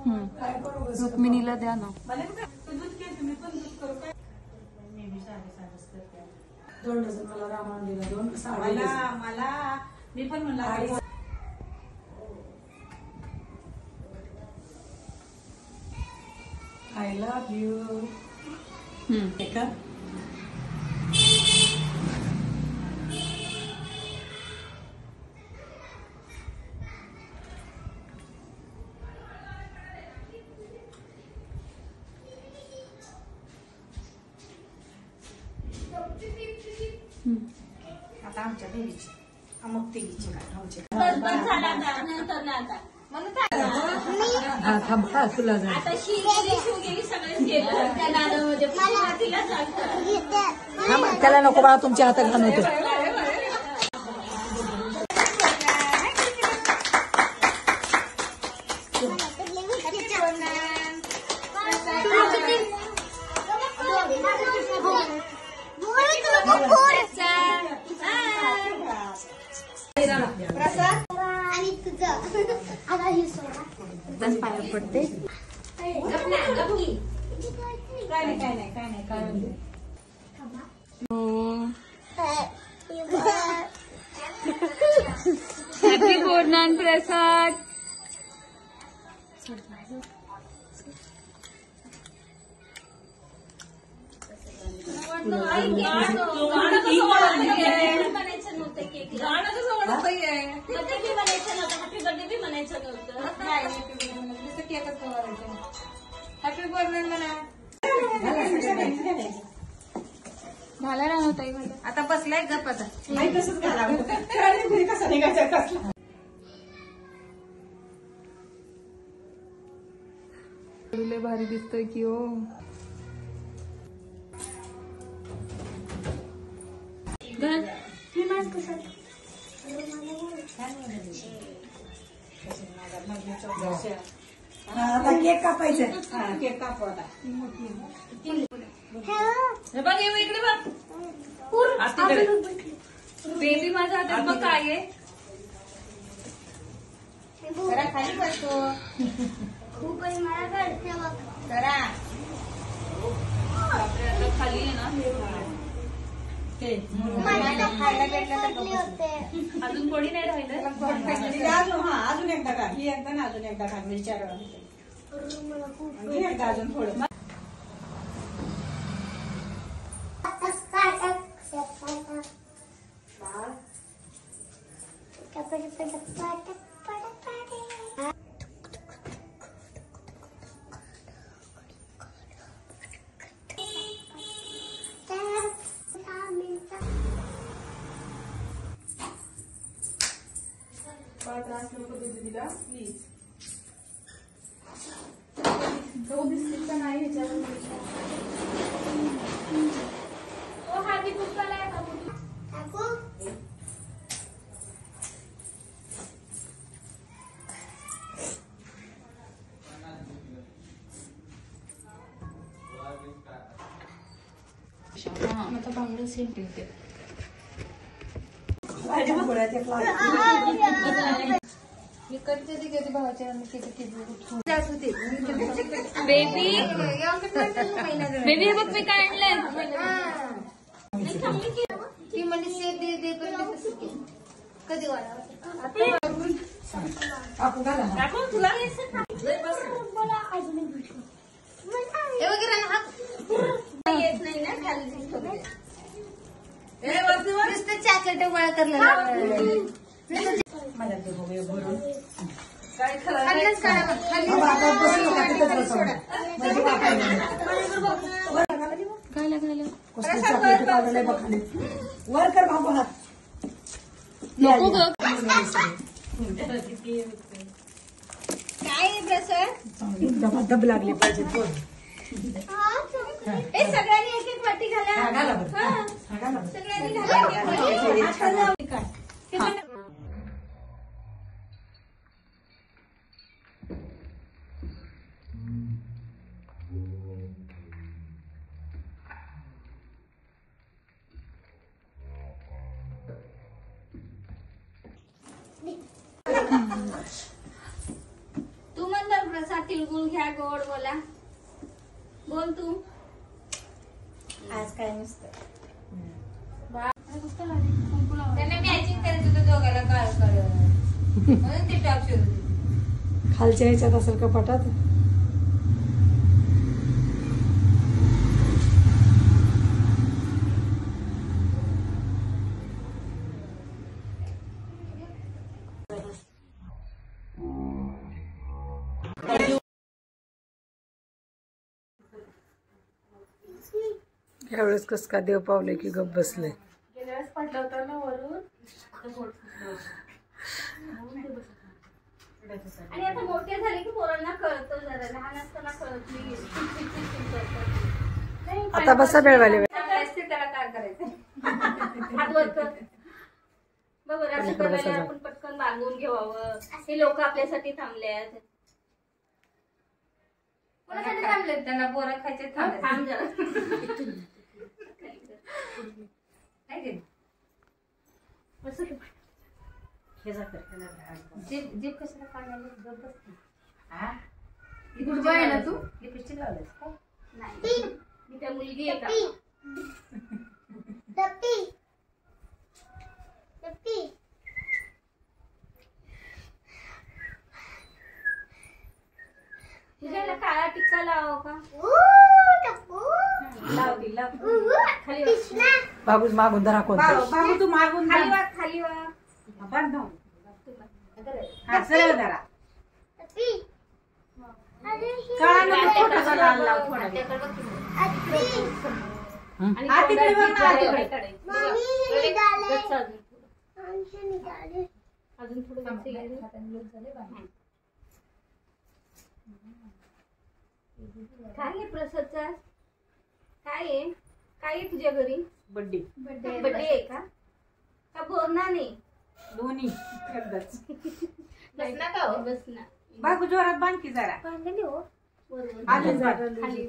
रुक्मिणीला द्या ना. दोन डझन मला रामायण दिला, दोन साड्या मला मी पण म्हणलं आय लव्ह यू. आता आमच्या देवीची अमुक देवीची काय आमची तुला त्याला नको बाळा, तुमच्या हातात घाण होते. पाया पडते. हॅपी बोर्नान प्रसाद. हॅपी बर्थडे म्हणा. झाला ना होता आता बसलाय गप. आता लय भारी दिसतोय की हो. आता केक कापायचं. केक कापू आता. बघ येऊ इकडे बघ. बेबी माझ्या हातात बघ काय आहे. जरा खाली बसतो. खूप जरा आता खाली आहे ना. खायला भेटलं अजून कोणी नाही राहिलं. अजून एकदा का ही एकदा ना अजून एकदा का विचार एकदा अजून थोडं. प्लीज दो बिस्किट का नाही हाती कुठला बांगडं सेंट येते. बेबी बेबी हे बघ मी काय आणलंय. ती म्हणजे सेट दे कधी तुला येत नाही ना खाली चॉकलेट गोळा करला. वर कर बाबू हात. काय प्रसाद धब लागली पाहिजे. सगळ्यांनी एक एक वाटी घाला. सगळ्यांनी घाला. तू म्हणणार प्रसाद तिळगुळ घ्या, गोड बोला. बोल तू. आज काय नसतं. त्यांना मॅचिंग करायचं होतं दोघाला काळ म्हणून ते टॉप शोध. खालच्या ह्याच्यात असेल कपाटात. यावेळेस कस का देव पावले की गप बसले. गेल्या वेळेस पडलं होतं ना वरून. आणि आता मोठे झाले की पोरांना कळतं जरा, लहान असताना कळत नाही. आता बसा बेळवाले. त्याला काय करायचं हात वर कर. बघ असं करायला आपण पटकन बांधून घ्यावं. हे लोक आपल्यासाठी थांबल्यात. कोणासाठी थांबलेत? त्यांना पोरं खायचे. थांब जरा. जीभ कशाला काढायला? आहे ना तू लिपस्टिक लावलंस का? नाही, मी त्या मुलगी आहे का? तुझ्याला काळा टिक्का लाव का? खाली बाबू मागून धरा कोणतं. बाबू तू मागून खाली वा, खाली वा. बंद सरळ धरा. अजून थोडं काय आहे प्रसादचा? काय आहे? काय आहे तुझ्या घरी? बड्डे बर्थडे आहे का? का बोलणार नाही? दोन्ही बस ना का हो? बस ना. बाबू जोरात बांधकी जरा. बांधली हो. बरोबर. खाली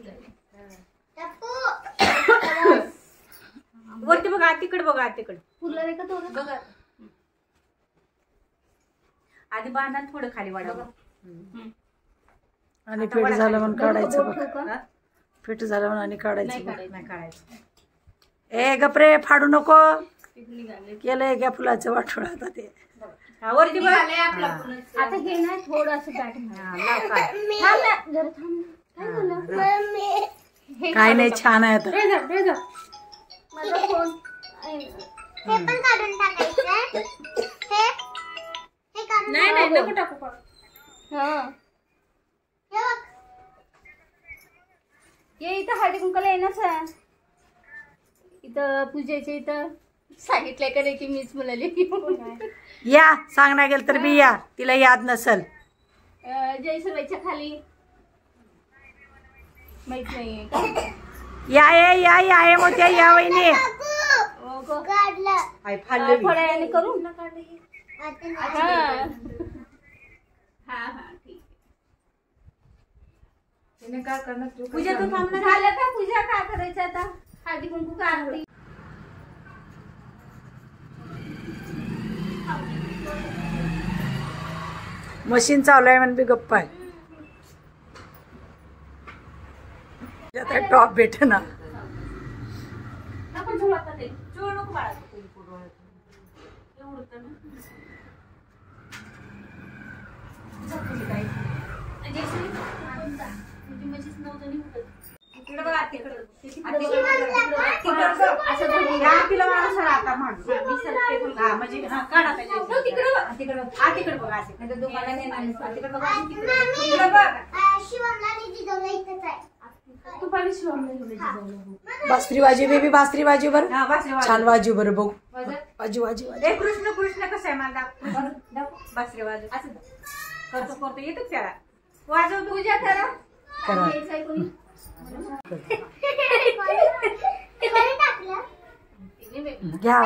वरती बघा, तिकडे बघा, तिकडे फुलं रे का तो बघा. आधी बांधा, थोडं खाली वाढवा. आणि पीठ झालं म्हणून काढायचं बघ. पीठ झालं म्हणून आणि काढायचं बघ. नाही काढायचं. ए गपरे, फाडू नको. केलंय घ्या फुलाचं वाटोळ आता ते. वरती बघ. आता हे ना थोडं असं बॅट काय नाही, छान आहे आता. माझा फोन नाही नको टाकू. ये इथं हळदी कुंकाला आहे ना सर. इथं पूजेच्या इथं सांगितलंय का रे की मीच म्हणाली या सांगण्या गेल तर बी या, तिला याद नसल. जयसबाईच्या खाली माहित नाहीये. या मोठ्या या वहिनी. फळ्याने करू हा ठीक आहे. काय करणार? पूजा तू थांबणार झालं का? पूजा काय करायचं आता? हळदी कुंकू का आरती? मशीन चालू आहे म्हणून बी गप्पा आहे. आता टॉप भेट ना. आपण झोळ आता ते चोळ नको बाळा. तिकडे बघा, तिकडे आता म्हणजे काढा तिकडे बघा. बासरी वाजी बेबी, बासरी वाजी बर. छान वाजी बर बघ. वाजी वाजी वाजी. कृष्ण कृष्ण कसं आहे माझा? बासरी वाजव. असं करतो येतो त्याला. वाजव. पूजा करा. करा. यायचंय कोणी? घ्या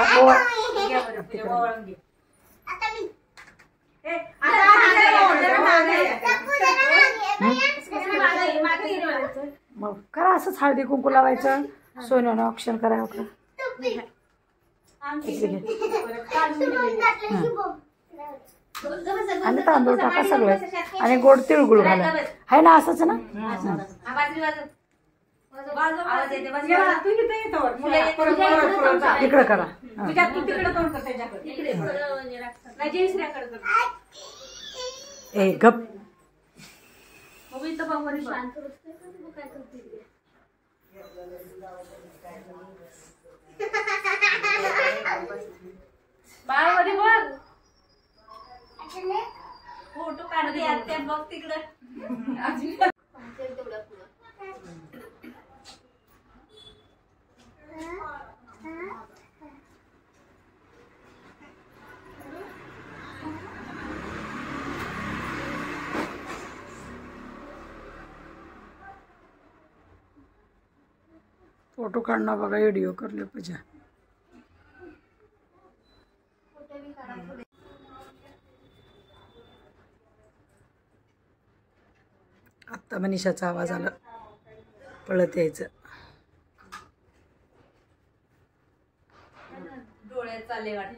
मग करा असंच हळदी कुंकू लावायचं. सोन्यानं ऑप्शन करा आपलं. आणि तांदूळ टाका सगळं आणि गोड तिळगुळ घाला आहे ना असंच ना बाजरी तू इथं येतो इकडं करा तुझ्या तू तिकडे तोंड कर त्याच्याकडे नाही जयश्रीकडे कर ए गप इथं बाबा शांत बसतोय का तू काय करते बाळामध्ये बघ फोटो काढते आत्या बघ तिकडं तेवढा पुढं फोटो काढणं बघा व्हिडिओ करले पाहिजे आत्ता मनीषाचा आवाज आला पळत यायचं डोळ्यात चालले वाटते